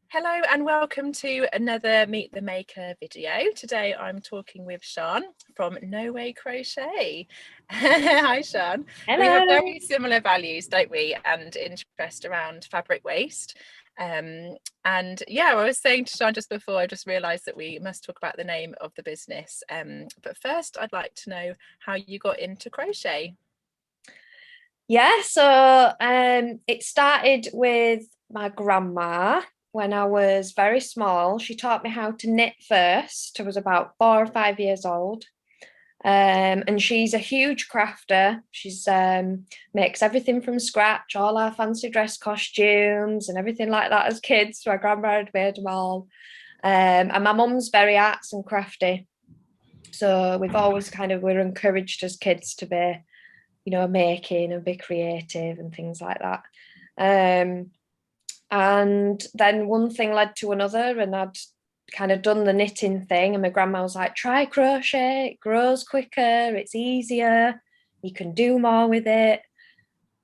Hello and welcome to another Meet the Maker video. Today I'm talking with Sian from No Way Crochet. Hi Sian. We have Hello. very similar values, don't we, and interest around fabric waste. And yeah, I was saying to Sian just before, I just realised that we must talk about the name of the business. But first I'd like to know how you got into crochet. It started with my grandma when I was very small. She taught me how to knit first. I was about 4 or 5 years old. And she's a huge crafter. She's makes everything from scratch, all our fancy dress costumes and everything like that as kids. My grandma had made them all. And my mum's very arts and crafty. So we've always we're encouraged as kids to be making and be creative and things like that. And then one thing led to another, and I'd kind of done the knitting thing, and my grandma was like, try crochet, it grows quicker, it's easier, you can do more with it.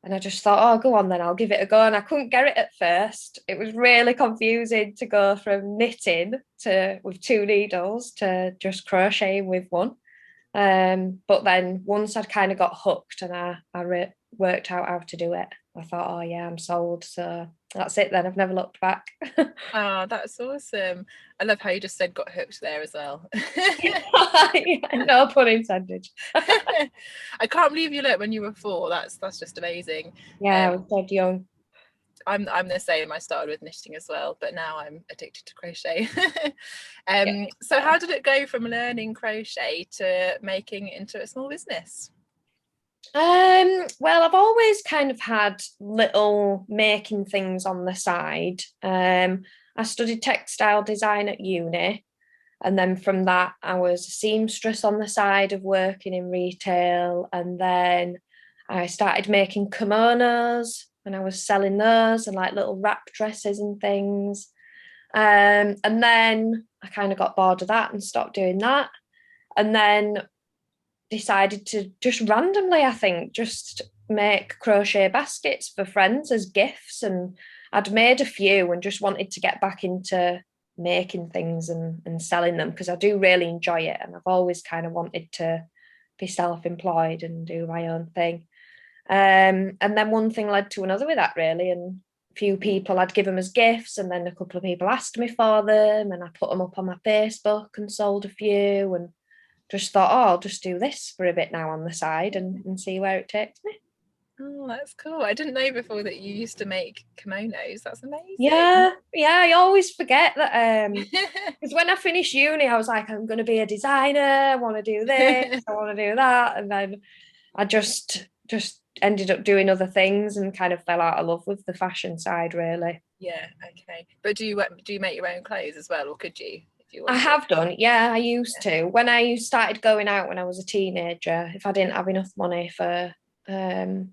And I just thought, oh, go on then, I'll give it a go. And I couldn't get it at first. It was really confusing to go from knitting to with two needles to just crocheting with one. But then once I'd kind of got hooked and I worked out how to do it, I thought, oh yeah, I'm sold. So that's it then. I've never looked back. Oh, that's awesome. I love how you just said got hooked there as well. Yeah, no pun intended. I can't believe you learnt when you were 4. That's just amazing. Yeah, I Um, was dead young. I'm the same. I started with knitting as well, but now I'm addicted to crochet. Yeah. So how did it go from learning crochet to making it into a small business? Well, I've always kind of had little making things on the side. I studied textile design at uni. And then from that, I was a seamstress on the side of working in retail. And then I started making kimonos and I was selling those and like little wrap dresses and things. And then I kind of got bored of that and stopped doing that. And then decided to just randomly, I think, just make crochet baskets for friends as gifts. And I'd made a few and just wanted to get back into making things and selling them because I do really enjoy it. And I've always kind of wanted to be self-employed and do my own thing. And then one thing led to another with that, really. And a few people I'd give them as gifts, and then a couple of people asked me for them, and I put them up on my Facebook and sold a few, and just thought, oh, I'll just do this for a bit now on the side and see where it takes me. Oh, that's cool. I didn't know before that you used to make kimonos. That's amazing. Yeah, I always forget that because when I finished uni, I was like, I'm going to be a designer. I want to do this. I want to do that, and then I just ended up doing other things and kind of fell out of love with the fashion side, really. Yeah, okay. But do you make your own clothes as well, or could you if you I wanted? have done, yeah, I used to. When I started going out when I was a teenager, if I didn't have enough money for um,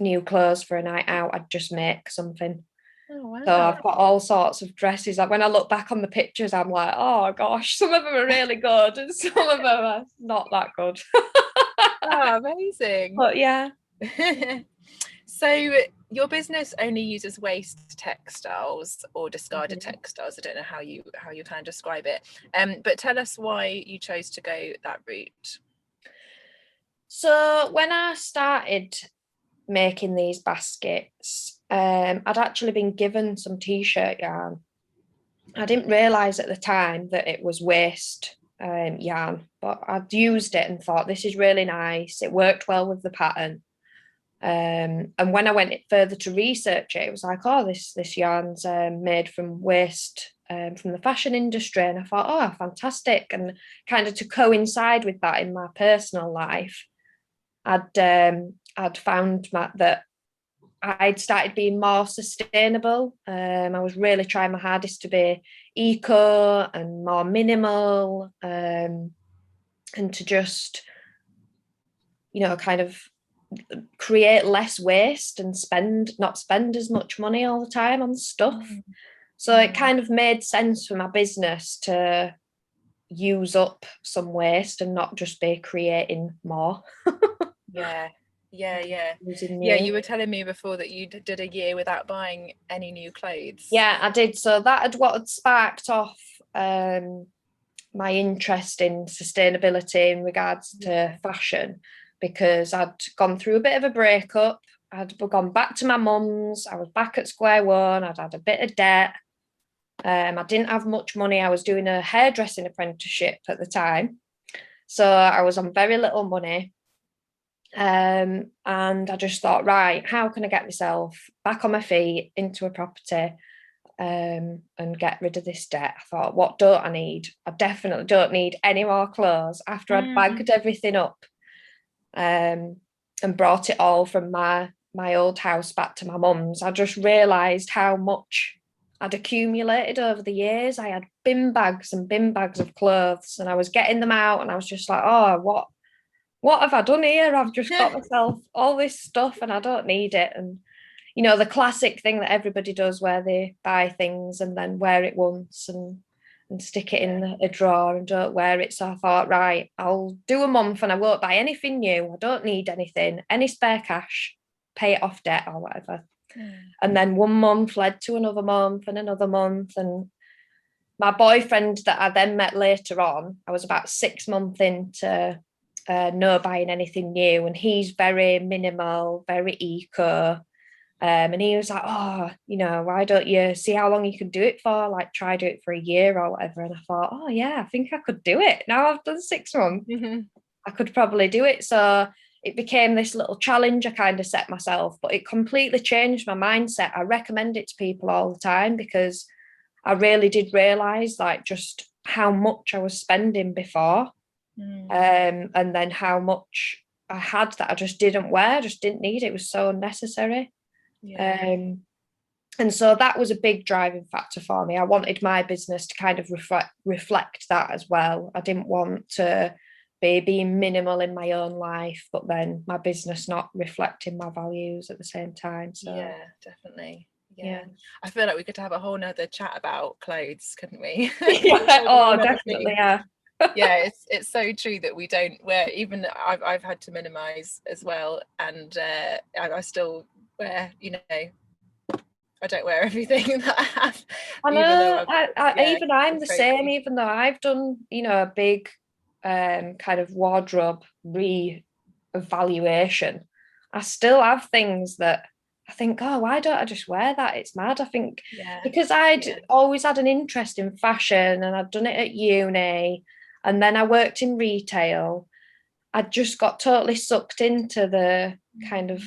new clothes for a night out, I'd just make something. Oh So wow. I've got all sorts of dresses. Like when I look back on the pictures, I'm like, oh gosh, some of them are really good and some of them are not that good. Oh, amazing. But yeah. So your business only uses waste textiles or discarded Mhm. textiles. I don't know how you kind of describe it. But tell us why you chose to go that route. So when I started making these baskets, I'd actually been given some t-shirt yarn. I didn't realise at the time that it was waste yarn, but I'd used it and thought this is really nice. It worked well with the pattern. And when I went further to research it, it was like, oh, this yarn's made from waste from the fashion industry. And I thought, oh, fantastic. And kind of to coincide with that in my personal life, I'd found that I'd started being more sustainable. I was really trying my hardest to be eco and more minimal, and to just, kind of create less waste and not spend as much money all the time on stuff. Mm, So it mm, kind of made sense for my business to use up some waste and not just be creating more. yeah. Yeah, yeah. using Yeah, new. you were telling me before that you did a year without buying any new clothes. Yeah, I did. So that had what had sparked off my interest in sustainability in regards to fashion, because I'd gone through a bit of a breakup. I'd gone back to my mum's. I was back at square one. I'd had a bit of debt. I didn't have much money. I was doing a hairdressing apprenticeship at the time. So I was on very little money. And I just thought, right, how can I get myself back on my feet into a property and get rid of this debt? I thought, what don't I need? I definitely don't need any more clothes. After I'd bagged everything up and brought it all from my old house back to my mum's, I just realised how much I'd accumulated over the years. I had bin bags and bin bags of clothes, and I was getting them out, and I was just like, oh, what have I done here? I've just got myself all this stuff and I don't need it. And, you know, the classic thing that everybody does where they buy things and then wear it once and stick it in a drawer and don't wear it. So I thought, right, I'll do a month and I won't buy anything new. I don't need anything, any spare cash, pay it off debt or whatever. And then 1 month led to another month and another month. And my boyfriend that I then met later on, I was about 6 months into no buying anything new, and he's very minimal, very eco, and he was like, oh, you know, why don't you see how long you can do it for, like try do it for a year or whatever. And I thought, oh yeah, I think I could do it now. I've done 6 months. I could probably do it. So it became this little challenge I kind of set myself, but it completely changed my mindset. I recommend it to people all the time because I really did realize like just how much I was spending before. And then how much I had that I just didn't wear, just didn't need. It was so unnecessary. And so that was a big driving factor for me. I wanted my business to kind of reflect that as well. I didn't want to be being minimal in my own life, but then my business not reflecting my values at the same time. So yeah, definitely. Yeah. I feel like we could have a whole nother chat about clothes, couldn't we? Oh, definitely. Yeah. Yeah, it's so true that we don't wear, even I've had to minimize as well, and I still wear, you know, I don't wear everything that I have. I know, even I'm the same, even though I've done, you know, a big kind of wardrobe re-evaluation, I still have things that I think, oh, why don't I just wear that? It's mad. I think because I'd always had an interest in fashion and I'd done it at uni. And then I worked in retail. I just got totally sucked into the kind of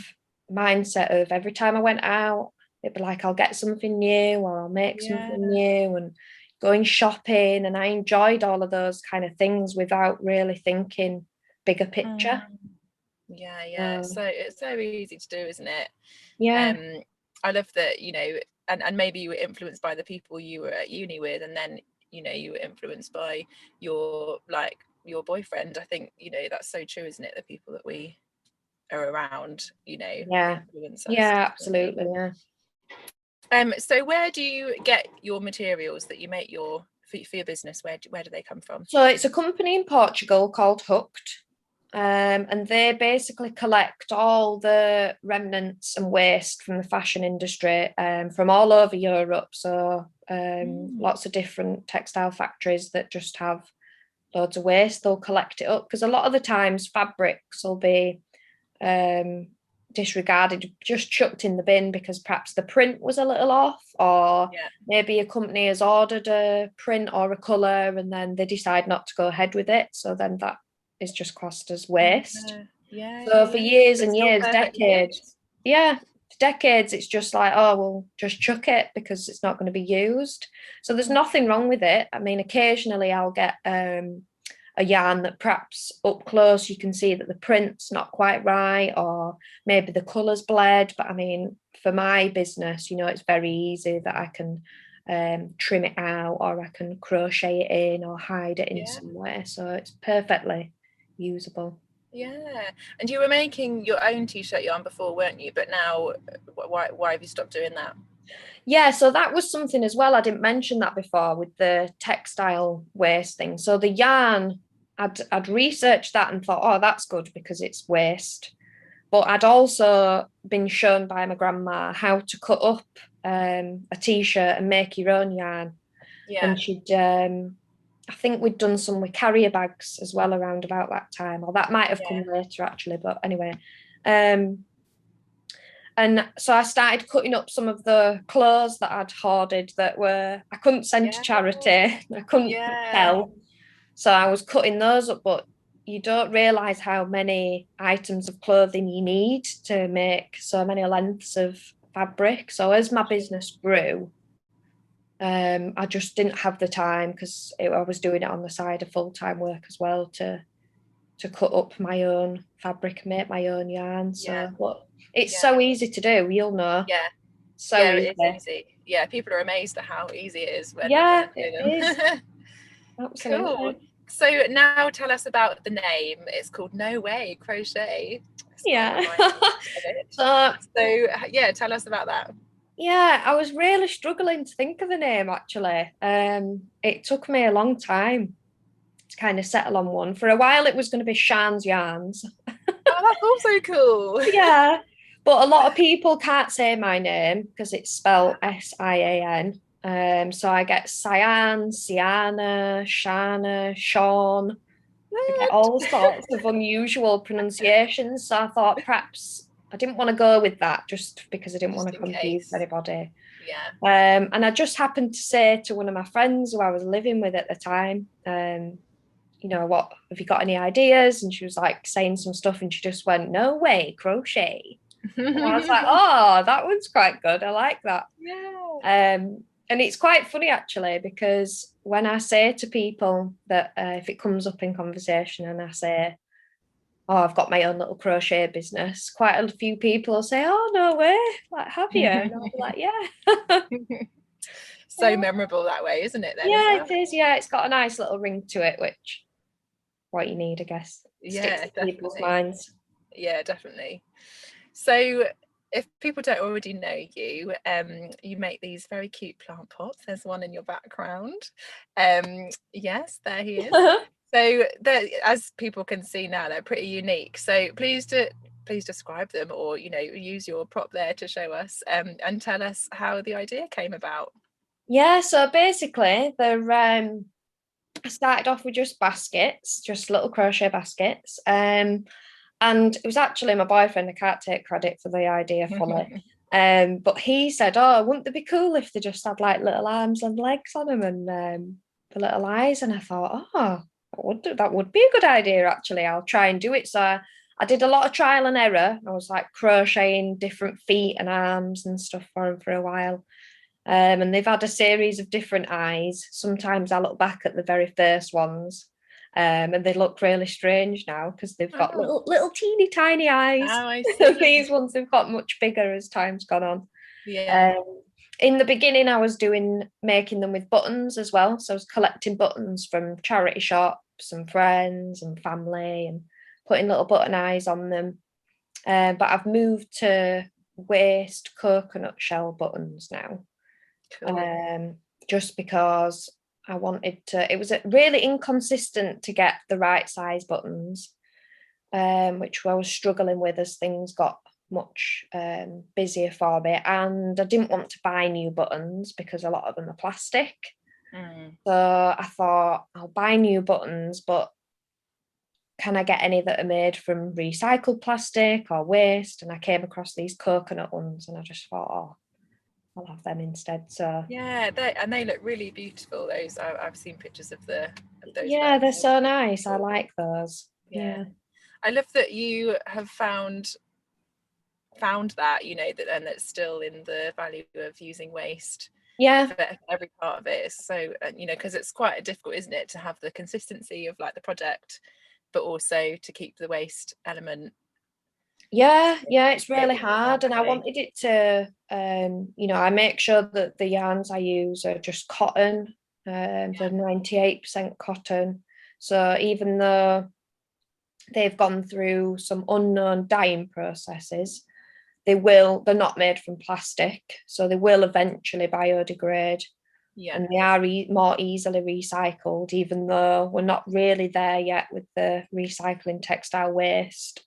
mindset of every time I went out, it'd be like, I'll get something new or I'll make something new and going shopping. And I enjoyed all of those kind of things without really thinking bigger picture. So it's so easy to do, isn't it? I love that, you know, and maybe you were influenced by the people you were at uni with, and then you know you were influenced by your boyfriend. I think, you know, that's so true, isn't it? The people that we are around, you know, influence us. Absolutely. So where do you get your materials that you make for your business? Where do they come from? So it's a company in Portugal called Hooked. And they basically collect all the remnants and waste from the fashion industry from all over Europe. So lots of different textile factories that just have loads of waste. They'll collect it up because a lot of the times fabrics will be disregarded, just chucked in the bin because perhaps the print was a little off, or maybe a company has ordered a print or a colour and then they decide not to go ahead with it. So then that is just classed as waste. So for years and years, decades, it's just like, oh, we'll just chuck it because it's not going to be used. So there's nothing wrong with it. I mean, occasionally I'll get a yarn that perhaps up close you can see that the print's not quite right, or maybe the colour's bled. But I mean, for my business, you know, it's very easy that I can trim it out, or I can crochet it in or hide it in some way. So it's perfectly usable. And you were making your own t-shirt yarn before, weren't you? But now why have you stopped doing that? So that was something as well. I didn't mention that before with the textile waste thing. So the yarn, I'd researched that and thought, oh, that's good because it's waste. But I'd also been shown by my grandma how to cut up a t-shirt and make your own yarn. Yeah. And she'd, I think we'd done some with carrier bags as well around about that time, or that might have come later actually, but anyway. And so I started cutting up some of the clothes that I'd hoarded that I couldn't send to charity, I couldn't sell. So I was cutting those up, but you don't realise how many items of clothing you need to make so many lengths of fabric. So as my business grew, I just didn't have the time, because I was doing it on the side of full-time work as well, to cut up my own fabric, make my own yarn. So but it's so easy to do, you'll know. Yeah. So it is easy. Yeah, people are amazed at how easy it is when it is. Absolutely. Cool. So now tell us about the name. It's called No Way Crochet. So yeah, tell us about that. Yeah, I was really struggling to think of a name actually. It took me a long time to kind of settle on one. For a while it was going to be Sian's Yarns. Oh, that's also cool. Yeah, but a lot of people can't say my name because it's spelled Sian. So I get Sian, Siana, Shana, Sean. I get all sorts of unusual pronunciations. So I thought perhaps I didn't want to go with that, just because I didn't want to confuse anybody. Yeah. And I just happened to say to one of my friends who I was living with at the time, you know, what have you got any ideas? And she was like saying some stuff, and she just went, No Way Crochet. And I was like, oh, that one's quite good. I like that. Yeah. And it's quite funny actually, because when I say to people that if it comes up in conversation and I say, oh, I've got my own little crochet business, quite a few people will say, oh, no way, like, have you? And I'll be like, yeah. So memorable that way, isn't it? Then, yeah, it is. Yeah, it's got a nice little ring to it, which what you need, I guess. Yeah, sticks to people's minds. Yeah, definitely. So if people don't already know you, you make these very cute plant pots. There's one in your background. Yes, there he is. So as people can see now, they're pretty unique. So please describe them, or use your prop there to show us, and tell us how the idea came about. Yeah, so basically I started off with just baskets, just little crochet baskets. And it was actually my boyfriend, I can't take credit for the idea fully. But he said, oh, wouldn't it be cool if they just had like little arms and legs on them, and the little eyes? And I thought, oh, that would be a good idea actually. I'll try and do it. So I did a lot of trial and error. I was like crocheting different feet and arms and stuff for them for a while. And they've had a series of different eyes. Sometimes I look back at the very first ones, and they look really strange now because they've got little teeny tiny eyes. Oh, I see. These ones have got much bigger as time's gone on. Yeah. In the beginning, I was making them with buttons as well. So I was collecting buttons from charity shops and friends and family and putting little button eyes on them. But I've moved to waist coconut shell buttons now. Cool. Just because I wanted to, it was really inconsistent to get the right size buttons, which I was struggling with as things got much busier for me, and I didn't want to buy new buttons because a lot of them are plastic. So I thought I'll buy new buttons, but can I get any that are made from recycled plastic or waste? And I came across these coconut ones, and I just thought, oh, I'll have them instead. So yeah, they look really beautiful. Those I've seen pictures of those. Yeah, they're so nice. I like those. Yeah. I love that you have found that, that, and it's still in the value of using waste. Yeah, for every part of it. So because it's quite difficult, isn't it, to have the consistency of like the project, but also to keep the waste element. Yeah, it's really hard, and I wanted it to I make sure that the yarns I use are just cotton. They're 98% cotton, so even though they've gone through some unknown dyeing processes, they're not made from plastic, so they will eventually biodegrade. And they are more easily recycled, even though we're not really there yet with the recycling textile waste.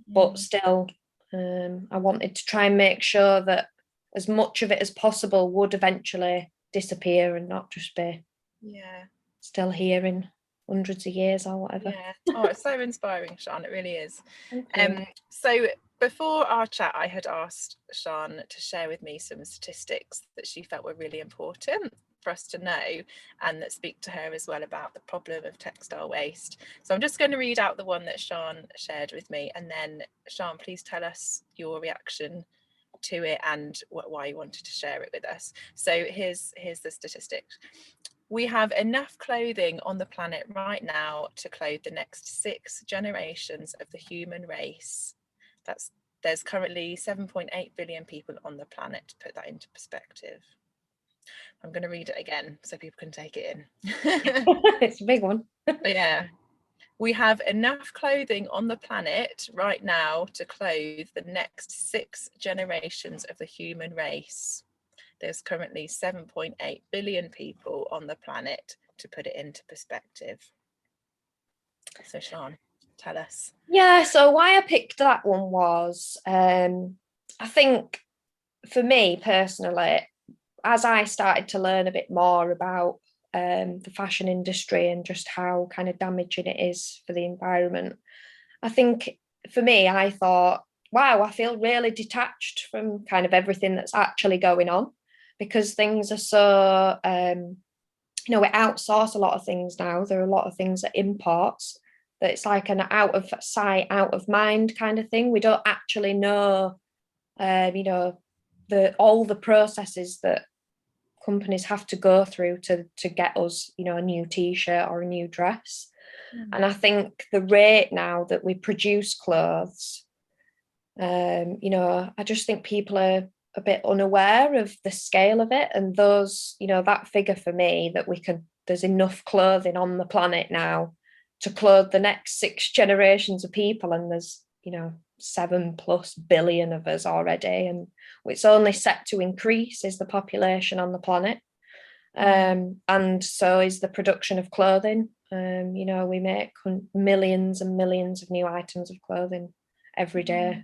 but still, I wanted to try and make sure that as much of it as possible would eventually disappear and not just be still here in hundreds of years or whatever. Yeah. Oh, it's so inspiring, Sian. It really is. So before our chat, I had asked Sian to share with me some statistics that she felt were really important for us to know and that speak to her as well about the problem of textile waste. So I'm just going to read out the one that Sian shared with me, and then Sian, please tell us your reaction to it and why you wanted to share it with us. So here's the statistics. We have enough clothing on the planet right now to clothe the next 6 generations of the human race. There's currently 7.8 billion people on the planet, to put that into perspective. I'm going to read it again so people can take it in. It's a big one. Yeah. We have enough clothing on the planet right now to clothe the next 6 generations of the human race. There's currently 7.8 billion people on the planet, to put it into perspective. So Sian, tell us. Yeah, so why I picked that one was, I think for me personally, as I started to learn a bit more about the fashion industry and just how kind of damaging it is for the environment, I think for me, I thought, wow, I feel really detached from kind of everything that's actually going on, because things are so, we outsource a lot of things now. There are a lot of things that imports, that it's like an out of sight, out of mind kind of thing. We don't actually know, all the processes that companies have to go through to get us, a new t-shirt or a new dress. And I think the rate now that we produce clothes, I just think people are a bit unaware of the scale of it. And that figure for me, that there's enough clothing on the planet now to clothe the next 6 generations of people, and there's 7+ billion of us already, and it's only set to increase is the population on the planet, and so is the production of clothing. We make millions and millions of new items of clothing every day.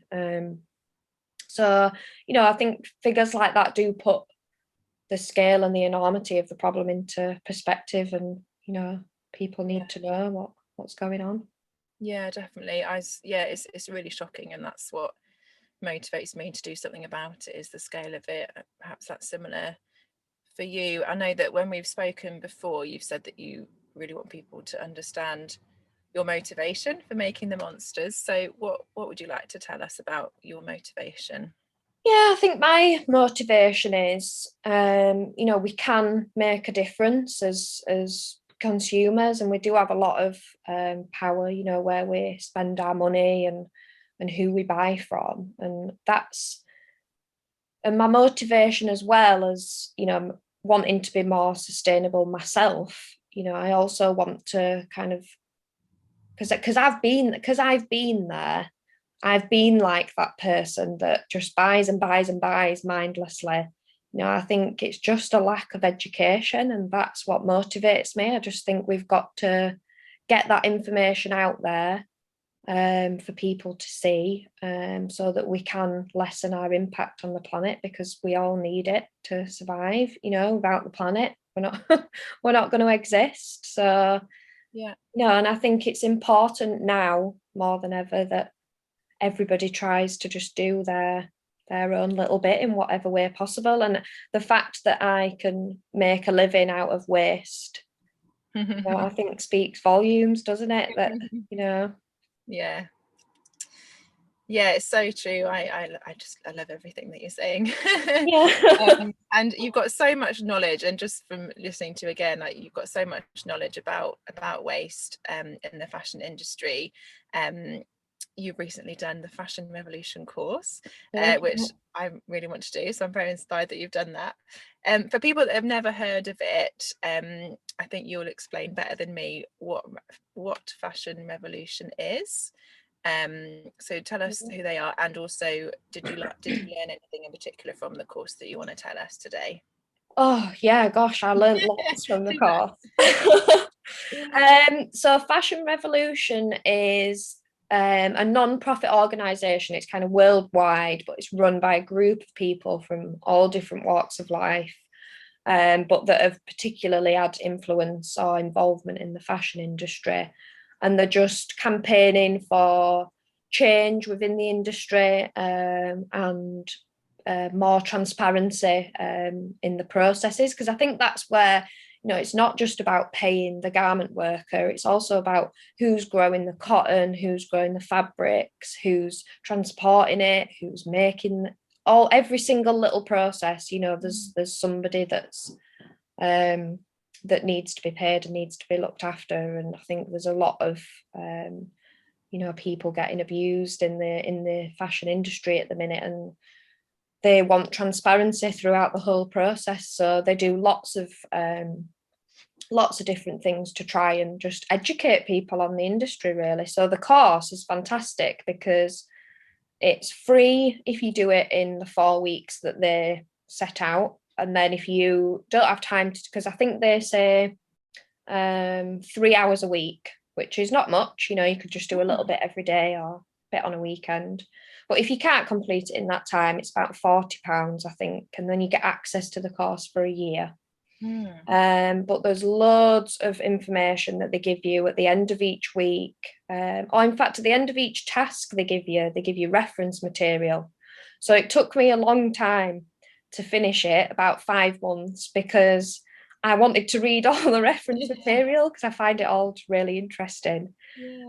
So I think figures like that do put the scale and the enormity of the problem into perspective, and people need to know what's going on. Yeah, definitely. It's really shocking, and that's what motivates me to do something about it, is the scale of it. Perhaps that's similar for you. I know that when we've spoken before, you've said that you really want people to understand your motivation for making the monsters. So what would you like to tell us about your motivation? Yeah, I think my motivation is, we can make a difference as consumers, and we do have a lot of power, where we spend our money and who we buy from. And my motivation, as well as, wanting to be more sustainable myself. I also want to kind of, because I've been there. I've been like that person that just buys and buys and buys mindlessly. I think it's just a lack of education, and that's what motivates me. I just think we've got to get that information out there for people to see, so that we can lessen our impact on the planet, because we all need it to survive. Without the planet, we're not going to exist. So and I think it's important now more than ever that everybody tries to just do their own little bit in whatever way possible. And the fact that I can make a living out of waste, I think speaks volumes, doesn't it? That Yeah, it's so true. I love everything that you're saying. And you've got so much knowledge, and just from listening to again, like, you've got so much knowledge about waste in the fashion industry. You've recently done the Fashion Revolution course, which I really want to do, so I'm very inspired that you've done that. For people that have never heard of it, I think you'll explain better than me what Fashion Revolution is. So tell us who they are, and also did you learn anything in particular from the course that you want to tell us today? Oh yeah, gosh, I learned lots from the course. So Fashion Revolution is a non-profit organisation. It's kind of worldwide, but it's run by a group of people from all different walks of life, but that have particularly had influence or involvement in the fashion industry. And they're just campaigning for change within the industry, and more transparency in the processes, because I think that's where, you know, it's not just about paying the garment worker, it's also about who's growing the cotton, who's growing the fabrics, who's transporting it, who's making every single little process. You know, there's somebody that's that needs to be paid and needs to be looked after. And I think there's a lot of you know, people getting abused in the fashion industry at the minute, and they want transparency throughout the whole process. So they do lots of different things to try and just educate people on the industry, really. So the course is fantastic because it's free if you do it in the 4 weeks that they set out. And then if you don't have time to, because I think they say 3 hours a week, which is not much, you know, you could just do a little bit every day or a bit on a weekend. But if you can't complete it in that time, it's about £40, I think, and then you get access to the course for a year. But there's loads of information that they give you at the end of each week, or in fact at the end of each task they give you reference material. So it took me a long time to finish it, about 5 months, because I wanted to read all the reference material because I find it all really interesting.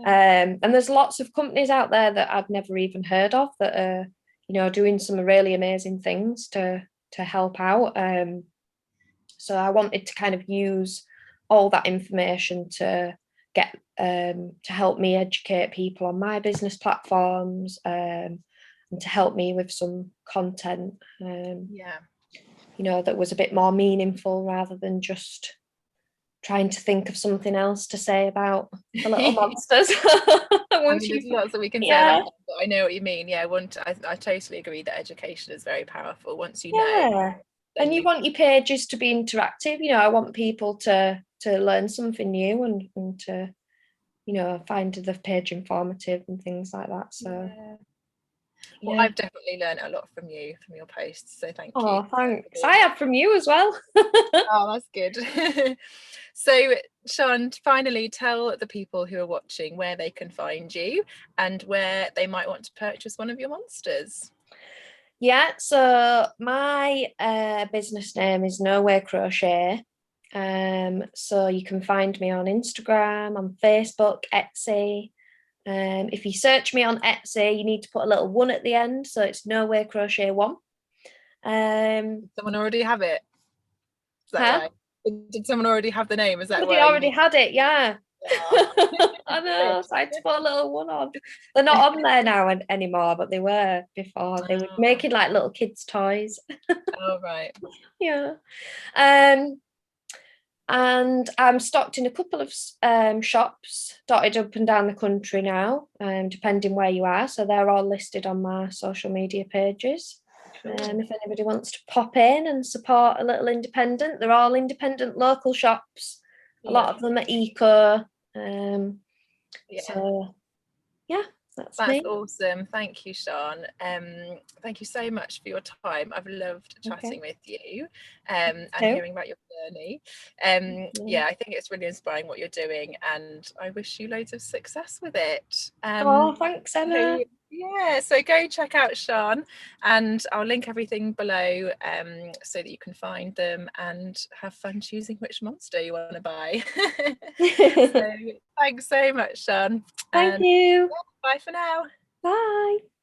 And there's lots of companies out there that I've never even heard of that are, you know, doing some really amazing things to help out. So I wanted to kind of use all that information to get to help me educate people on my business platforms, and to help me with some content, you know, that was a bit more meaningful rather than just trying to think of something else to say about the little monsters. I mean, there's lots that we can say about it, but I know what you mean. Yeah, I totally agree that education is very powerful once you know. And you want your pages to be interactive. You know, I want people to learn something new and to, you know, find the page informative and things like that. So well, I've definitely learned a lot from you, from your posts, so thank you. Oh, thanks. I have from you as well. Oh, that's good. So Sian, finally tell the people who are watching where they can find you and where they might want to purchase one of your monsters. Yeah, so my business name is No Way Crochet. So you can find me on Instagram, on Facebook, Etsy. If you search me on Etsy, you need to put a little 1 at the end, so it's No Way Crochet 1. Someone already have it? Is that right? Did someone already have the name? Is that why? They already had it, yeah. I know, so I had to put a little 1 on. They're not on there now anymore, but they were before. They were making like little kids' toys. Oh, right. Yeah. And I'm stocked in a couple of shops dotted up and down the country now, depending where you are. So they're all listed on my social media pages. If anybody wants to pop in and support a little independent, they're all independent local shops. A lot of them are eco. So yeah, that's me. Awesome. Thank you, Sian. Thank you so much for your time. I've loved chatting with you, and hearing about your journey. Yeah, I think it's really inspiring what you're doing, and I wish you loads of success with it. Thanks, Emma. Yeah, so go check out Sian, and I'll link everything below, so that you can find them and have fun choosing which monster you want to buy. So thanks so much, Sian. Thank you. Bye for now. Bye.